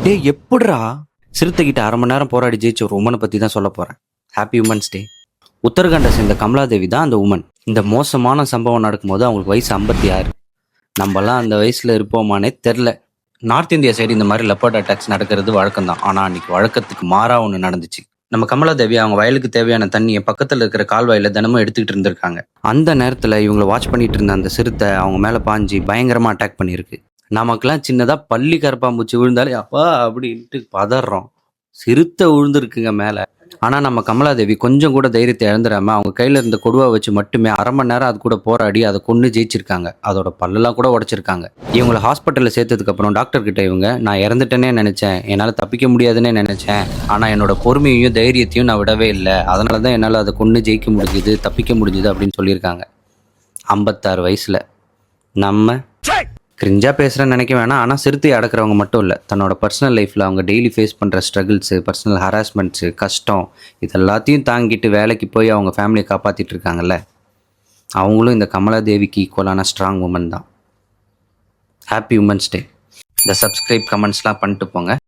டே எப்படிரா சிறுத்தைகிட்ட அரை மணி நேரம் போராடி ஜெயிச்ச ஒரு உமனை பற்றி தான் சொல்ல போகிறேன். Happy women's day. உத்தரகாண்டை சேர்ந்த கமலாதேவி தான் அந்த உமன். இந்த மோசமான சம்பவம் நடக்கும்போது அவங்களுக்கு வயசு 56. நம்மலாம் அந்த வயசில் இருப்போமானே தெரில. நார்த் இந்தியா சைடு இந்த மாதிரி லெப்பர்ட் அட்டாக்ஸ் நடக்கிறது வழக்கம் தான். ஆனால் அன்னைக்கு வழக்கத்துக்கு மாறாக ஒன்று நடந்துச்சு. நம்ம கமலாதேவி அவங்க வயலுக்கு தேவையான தண்ணியை பக்கத்தில் இருக்கிற கால்வாயில் தினமும் எடுத்துக்கிட்டு இருந்திருக்காங்க. அந்த நேரத்தில் இவங்களை வாட்ச் பண்ணிட்டு இருந்த அந்த சிறுத்தை அவங்க மேலே பாஞ்சு பயங்கரமாக அட்டாக் பண்ணியிருக்கு. நமக்கெல்லாம் சின்னதாக பள்ளி கரப்பாம்பூச்சி விழுந்தாலே அப்பா அப்படின்ட்டு பதறோம். சிறுத்தை விழுந்துருக்குங்க மேலே. ஆனால் நம்ம கமலாதேவி கொஞ்சம் கூட தைரியத்தை இழந்துடாமல் அவங்க கையில் இருந்த கொடுவா வச்சு மட்டுமே அரை மணி நேரம் அது கூட போராடி அதை கொண்டு ஜெயிச்சிருக்காங்க. அதோட பல்லெல்லாம் கூட உடைச்சிருக்காங்க. இவங்களை ஹாஸ்பிட்டலில் சேர்த்ததுக்கப்புறம் டாக்டர் கிட்ட இவங்க, நான் இறந்துட்டேனே நினச்சேன், என்னால் தப்பிக்க முடியாதுன்னே நினச்சேன், ஆனால் என்னோட பொறுமையையும் தைரியத்தையும் நான் விடவே இல்லை, அதனால தான் என்னால் அதை கொண்டு ஜெயிக்க முடிஞ்சுது, தப்பிக்க முடிஞ்சுது அப்படின்னு சொல்லியிருக்காங்க. 56 வயசில். நம்ம கிரிஞ்சாக பேசுகிறேன்னு நினைக்க வேணாம். ஆனால் சிறுத்தையை அடக்கிறவங்க மட்டும் இல்லை, தன்னோட பர்சனல் லைஃப்பில் அவங்க டெய்லி ஃபேஸ் பண்ணுற ஸ்ட்ரகிள்ஸு, பர்சனல் ஹராஸ்மெண்ட்ஸு, கஷ்டம், இது எல்லாத்தையும் தாங்கிட்டு வேலைக்கு போய் அவங்க ஃபேமிலியை காப்பாற்றிட்டு இருக்காங்கல்ல, அவங்களும் இந்த கமலாதேவிக்கு ஈக்குவலான ஸ்ட்ராங் உமன் தான். Happy women's day. இந்த சப்ஸ்கிரைப் கமெண்ட்ஸ்லாம் பண்ணிட்டு போங்க.